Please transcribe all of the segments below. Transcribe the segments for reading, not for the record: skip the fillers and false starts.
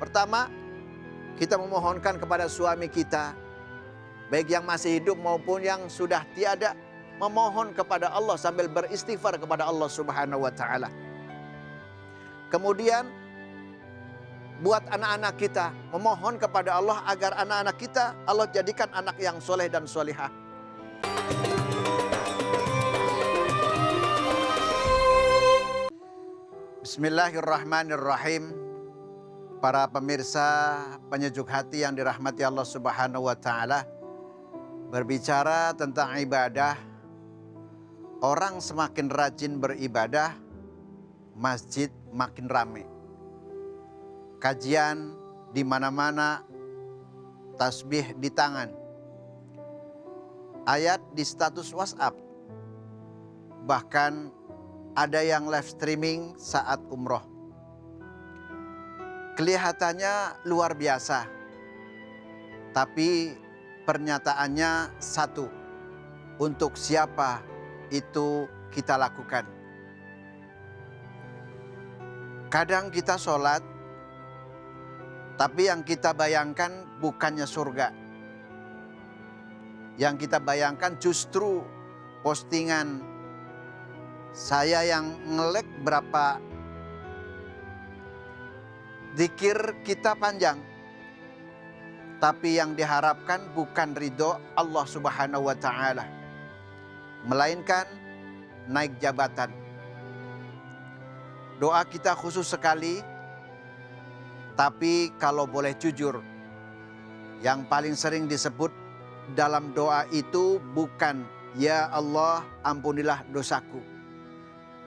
Pertama, kita memohonkan kepada suami kita, baik yang masih hidup maupun yang sudah tiada, memohon kepada Allah sambil beristighfar kepada Allah Subhanahu wa taala. Kemudian buat anak-anak kita, memohon kepada Allah agar anak-anak kita Allah jadikan anak yang soleh dan solihah. Bismillahirrahmanirrahim. Para pemirsa penyejuk hati yang dirahmati Allah Subhanahu wa taala, berbicara tentang ibadah, orang semakin rajin beribadah, masjid makin ramai. Kajian di mana-mana, tasbih di tangan, ayat di status WhatsApp, bahkan ada yang live streaming saat umroh. Kelihatannya luar biasa, tapi pernyataannya satu, untuk siapa itu kita lakukan. Kadang kita sholat, tapi yang kita bayangkan bukannya surga. Yang kita bayangkan justru postingan saya yang ngelek berapa zikir kita panjang. Tapi yang diharapkan bukan ridho Allah Subhanahu wa taala, melainkan naik jabatan. Doa kita khusus sekali, tapi kalau boleh jujur, yang paling sering disebut dalam doa itu bukan ya Allah ampunilah dosaku,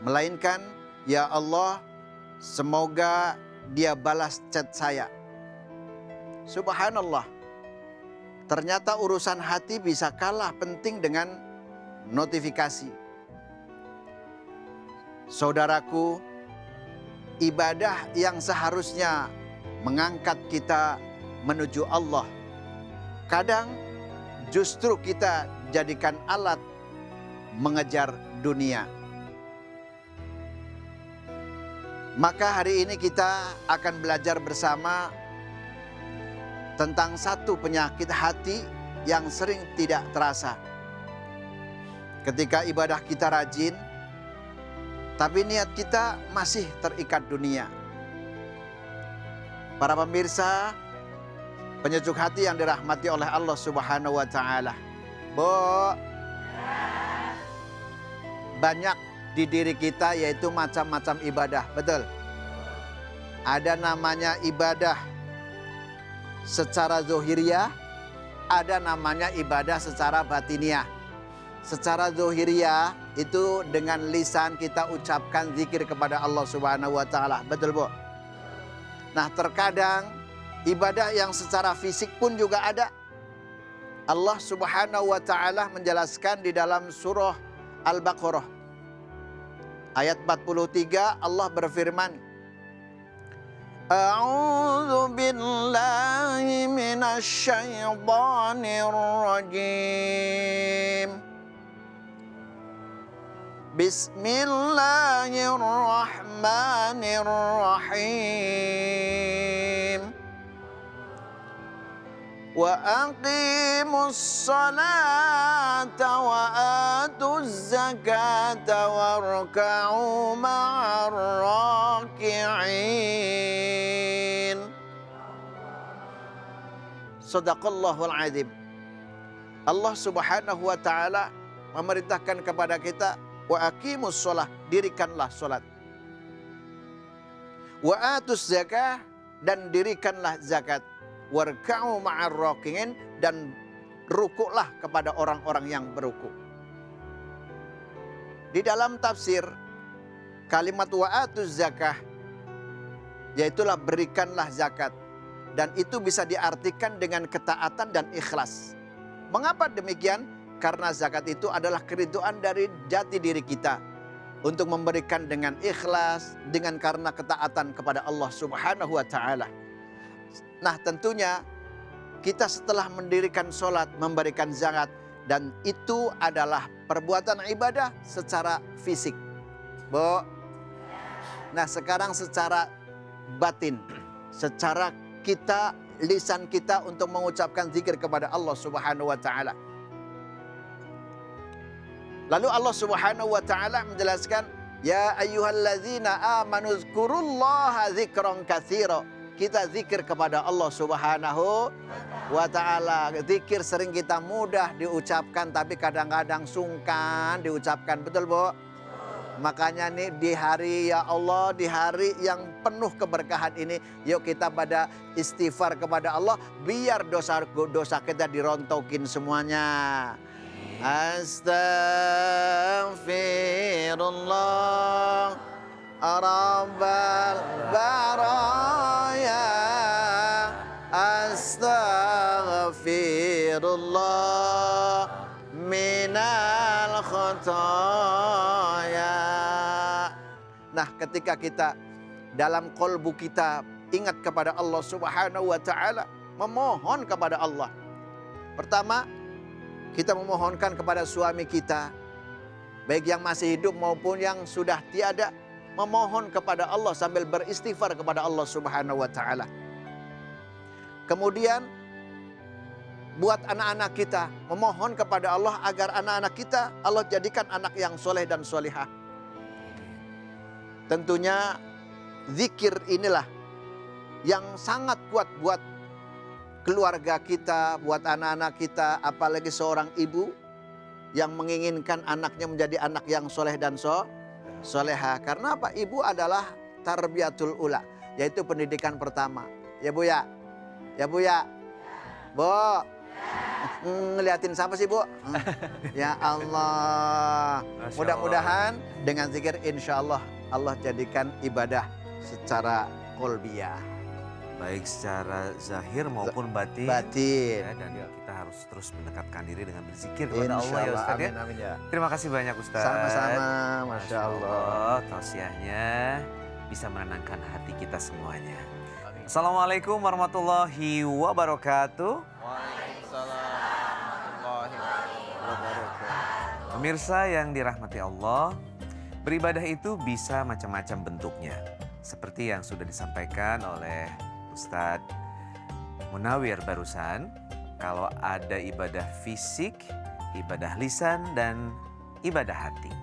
melainkan ya Allah semoga dia balas chat saya. Subhanallah, ternyata urusan hati bisa kalah penting dengan notifikasi. Saudaraku, ibadah yang seharusnya mengangkat kita menuju Allah, kadang justru kita jadikan alat mengejar dunia. Maka hari ini kita akan belajar bersama tentang satu penyakit hati yang sering tidak terasa. Ketika ibadah kita rajin, tapi niat kita masih terikat dunia. Para pemirsa penyejuk hati yang dirahmati oleh Allah Subhanahu wa taala. Banyak di diri kita yaitu macam-macam ibadah, betul? Ada namanya ibadah secara zohiriyah, ada namanya ibadah secara batiniah. Secara zohiriyah itu dengan lisan kita ucapkan zikir kepada Allah Subhanahu wa taala, betul Bu? Nah, terkadang ibadah yang secara fisik pun juga ada. Allah Subhanahu wa taala menjelaskan di dalam surah Al-Baqarah ayat 43, Allah berfirman, A'udzu billahi minasy syaithanir rajim. Bismillahirrahmanirrahim. Wa aqimus salata wa atuz zakata warka'u ma'ar raki'in. Shadaqallahul azim. Allah Subhanahu wa taala memerintahkan kepada kita, wa aqimus shalah, dirikanlah salat. Wa atuz zakah, dan dirikanlah zakat. Warka'u ma'ar raki'in, dan rukuklah kepada orang-orang yang berukuk. Di dalam tafsir kalimat wa'atuz zakah, yaitulah berikanlah zakat, dan itu bisa diartikan dengan ketaatan dan ikhlas. Mengapa demikian? Karena zakat itu adalah keridhaan dari jati diri kita untuk memberikan dengan ikhlas, dengan karena ketaatan kepada Allah Subhanahu wa taala. Nah, tentunya kita setelah mendirikan sholat, memberikan zakat, dan itu adalah perbuatan ibadah secara fisik. Bu, nah sekarang secara batin, secara kita, lisan kita untuk mengucapkan zikir kepada Allah Subhanahu wa taala. Lalu Allah Subhanahu wa taala menjelaskan, ya ayyuhalladzina amanu dzkurullaha dzikran katsira. Kita zikir kepada Allah Subhanahu wa taala. Zikir sering kita mudah diucapkan tapi kadang-kadang sungkan diucapkan. Betul, Bu? Makanya nih di hari ya Allah, di hari yang penuh keberkahan ini, yuk kita pada istighfar kepada Allah biar dosa-dosa kita dirontokin semuanya. Astaghfirullah Rabbal baraya, astaghfirullah minal khotoya. Nah, ketika kita dalam kolbu kita ingat kepada Allah Subhanahu wa taala, memohon kepada Allah. Pertama, kita memohonkan kepada suami kita, baik yang masih hidup maupun yang sudah tiada, memohon kepada Allah sambil beristighfar kepada Allah Subhanahu wa taala. Kemudian buat anak-anak kita, memohon kepada Allah agar anak-anak kita Allah jadikan anak yang soleh dan solihah. Tentunya zikir inilah yang sangat kuat buat keluarga kita, buat anak-anak kita, apalagi seorang ibu yang menginginkan anaknya menjadi anak yang soleh dan soleha. Karena apa? Ibu adalah tarbiyatul ula, yaitu pendidikan pertama. Ya Bu ya? Ya Bu ya? Bu? Ngeliatin siapa sih Bu? Ya Allah. Mudah-mudahan dengan zikir insya Allah Allah jadikan ibadah secara kolbiyah. Baik secara zahir maupun batin. Batin. Ya, dan kita harus terus mendekatkan diri dengan berzikir kepada Allah ya Ustaz ya. Amin, ya. Terima kasih banyak Ustaz. Sama-sama, Masya Allah. Tausiahnya bisa menenangkan hati kita semuanya. Amin. Assalamualaikum warahmatullahi wabarakatuh. Waalaikumsalam warahmatullahi wabarakatuh. Pemirsa yang dirahmati Allah, beribadah itu bisa macam-macam bentuknya. Seperti yang sudah disampaikan oleh Ustadz Munawir barusan, kalau ada ibadah fisik, ibadah lisan, dan ibadah hati.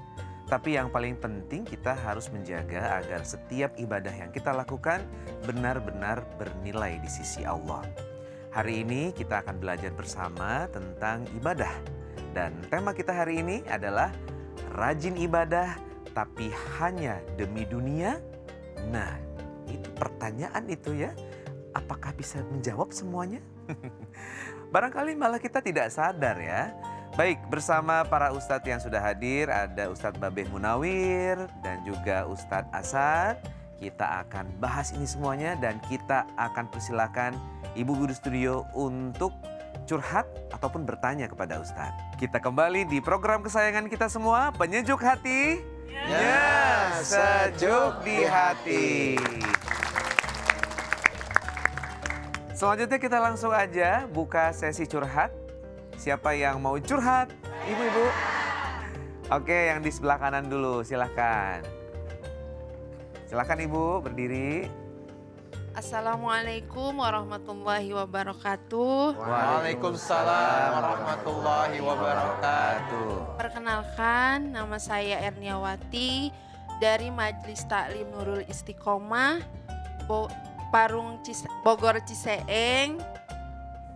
Tapi yang paling penting kita harus menjaga agar setiap ibadah yang kita lakukan benar-benar bernilai di sisi Allah. Hari ini kita akan belajar bersama tentang ibadah. Dan tema kita hari ini adalah rajin ibadah tapi hanya demi dunia. Nah, itu pertanyaan itu ya. Apakah bisa menjawab semuanya? Barangkali malah kita tidak sadar ya. Baik, bersama para ustadz yang sudah hadir, ada Ustadz Babeh Munawir dan juga Ustadz Asad. Kita akan bahas ini semuanya dan kita akan persilakan Ibu Guru Studio untuk curhat ataupun bertanya kepada Ustadz. Kita kembali di program kesayangan kita semua, Penyejuk Hati. Ya, sejuk di hati. Selanjutnya kita langsung aja buka sesi curhat. Siapa yang mau curhat? Ibu-ibu. Oke, yang di sebelah kanan dulu, silahkan. Silahkan Ibu, berdiri. Assalamualaikum warahmatullahi wabarakatuh. Waalaikumsalam warahmatullahi wabarakatuh. Perkenalkan, nama saya Erniawati dari Majelis Taklim Nurul Istiqomah, Bogor Ciseeng,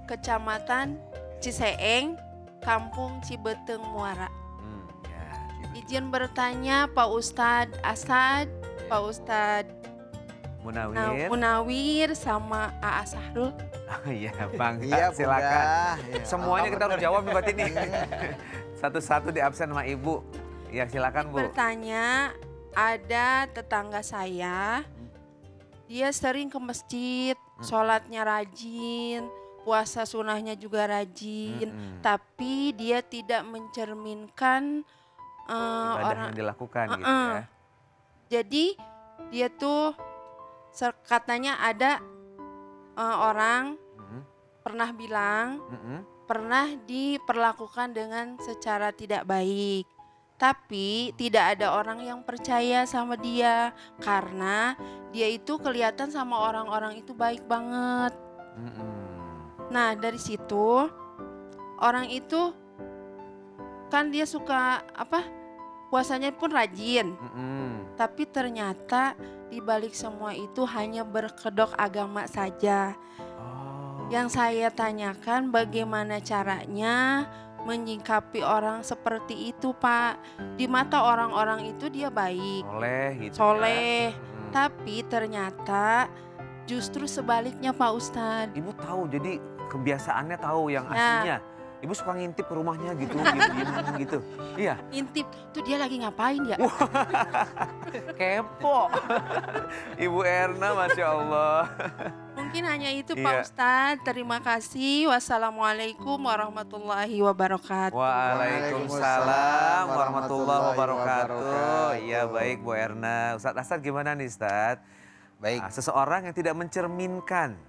Kecamatan Ciseeng, Kampung Cibeteng Muara. Izin bertanya Pak Ustadz Asad, Pak Ustadz Munawir sama A.A. Sahrul. Oh iya Bang, Iya, silakan. Ya. Semuanya kita harus jawab nih buat ini. Satu-satu di absen sama Ibu. Ya silakan Bu. Bertanya, ada tetangga saya, dia sering ke masjid, sholatnya rajin, puasa sunnahnya juga rajin, tapi dia tidak mencerminkan Ibadah orang yang dilakukan gitu ya. Jadi dia tuh katanya ada orang pernah bilang pernah diperlakukan dengan secara tidak baik. Tapi tidak ada orang yang percaya sama dia karena dia itu kelihatan sama orang-orang itu baik banget. Nah, dari situ orang itu kan dia suka puasanya pun rajin. Tapi ternyata di balik semua itu hanya berkedok agama saja. Yang saya tanyakan bagaimana caranya menyikapi orang seperti itu, Pak. Di mata orang-orang itu dia baik, Soleh gitu. soleh. Ya. Tapi ternyata justru sebaliknya, Pak Ustadz. Ibu tahu, jadi kebiasaannya tahu yang Nah. aslinya. Ibu suka ngintip ke rumahnya gitu, diem-diem gitu. Iya. Intip, tuh dia lagi ngapain ya? Kepo. Ibu Erna, Masya Allah. Mungkin hanya itu, Iya. Pak Ustadz. Terima kasih. Wassalamualaikum warahmatullahi wabarakatuh. Waalaikumsalam warahmatullahi wabarakatuh. wabarakatuh. Iya, baik Bu Erna. Ustadz Asad gimana nih Ustadz? Baik. Seseorang yang tidak mencerminkan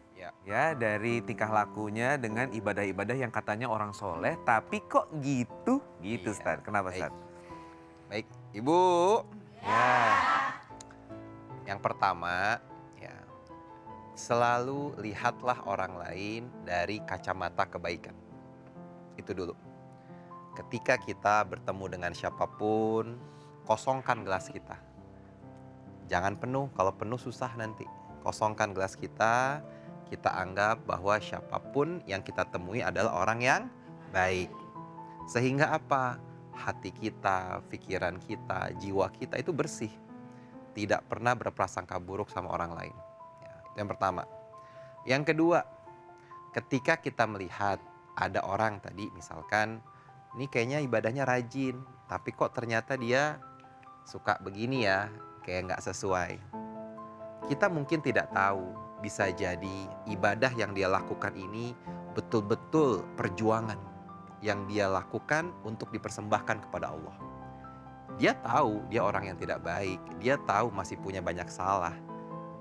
Ya. dari tingkah lakunya dengan ibadah-ibadah yang katanya orang soleh, tapi kok gitu? Gitu Iya, Ustadz. Kenapa baik. Ustadz? Baik, Ibu. Ya. Yang pertama, ya, selalu lihatlah orang lain dari kacamata kebaikan. Itu dulu. Ketika kita bertemu dengan siapapun, kosongkan gelas kita. Jangan penuh, kalau penuh susah nanti. Kosongkan gelas kita, kita anggap bahwa siapapun yang kita temui adalah orang yang baik. Sehingga apa? Hati kita, pikiran kita, jiwa kita itu bersih. Tidak pernah berprasangka buruk sama orang lain. Ya, itu yang pertama. Yang kedua, ketika kita melihat ada orang tadi misalkan, ini kayaknya ibadahnya rajin, tapi kok ternyata dia suka begini ya, kayak nggak sesuai. Kita mungkin tidak tahu, bisa jadi ibadah yang dia lakukan ini betul-betul perjuangan yang dia lakukan untuk dipersembahkan kepada Allah. Dia tahu dia orang yang tidak baik, dia tahu masih punya banyak salah.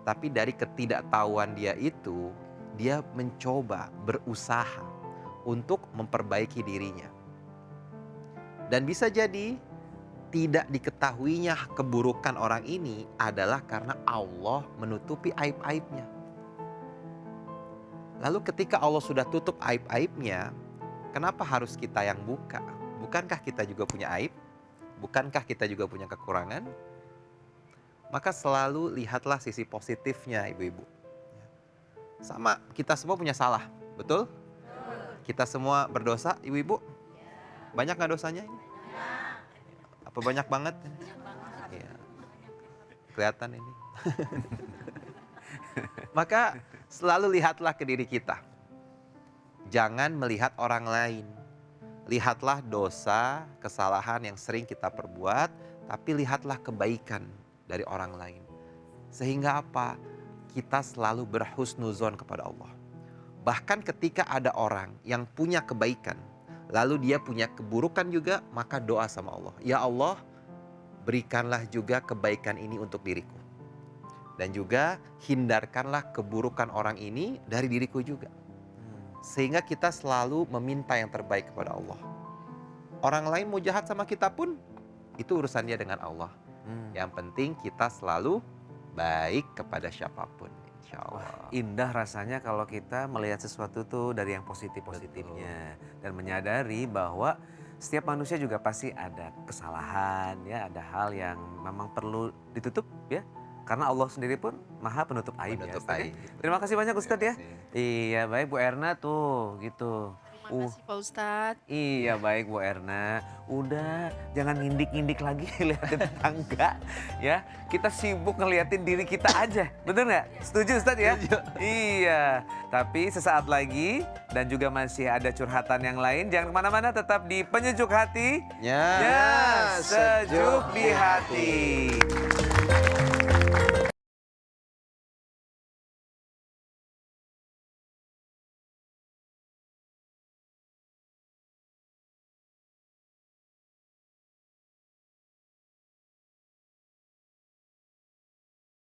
Tapi dari ketidaktahuan dia itu, dia mencoba berusaha untuk memperbaiki dirinya. Dan bisa jadi tidak diketahuinya keburukan orang ini adalah karena Allah menutupi aib-aibnya. Lalu ketika Allah sudah tutup aib-aibnya, kenapa harus kita yang buka? Bukankah kita juga punya aib? Bukankah kita juga punya kekurangan? Maka selalu lihatlah sisi positifnya, ibu-ibu. Sama, kita semua punya salah, betul? Kita semua berdosa, ibu-ibu? Banyak nggak dosanya ini? Apa banyak banget? Iya. Kelihatan ini. Maka selalu lihatlah ke diri kita. Jangan melihat orang lain. Lihatlah dosa, kesalahan yang sering kita perbuat, tapi lihatlah kebaikan dari orang lain. Sehingga apa? Kita selalu berhusnuzon kepada Allah. Bahkan ketika ada orang yang punya kebaikan, lalu dia punya keburukan juga, maka doa sama Allah. Ya Allah, berikanlah juga kebaikan ini untuk diriku. Dan juga hindarkanlah keburukan orang ini dari diriku juga. Sehingga kita selalu meminta yang terbaik kepada Allah. Orang lain mau jahat sama kita pun, itu urusan dia dengan Allah. Yang penting kita selalu baik kepada siapapun, insya Allah. Wah, indah rasanya kalau kita melihat sesuatu tuh dari yang positif-positifnya. Dan menyadari bahwa setiap manusia juga pasti ada kesalahan, ya, ada hal yang memang perlu ditutup, ya. Karena Allah sendiri pun maha penutup aib. Penutup ya, Ustadz, ya. aib. Terima kasih banyak Ustadz ya. Terima kasih. Iya baik Bu Erna tuh gitu. Terima kasih, Pak Ustadz. Iya baik Bu Erna. Udah jangan ngindik-ngindik lagi lihatin tetangga ya. Kita sibuk ngeliatin diri kita aja. Bener nggak? Setuju Ustadz ya? Iya. Tapi sesaat lagi dan juga masih ada curhatan yang lain. Jangan kemana-mana, tetap di Penyejuk Hati. Ya, Ya, sejuk di hati.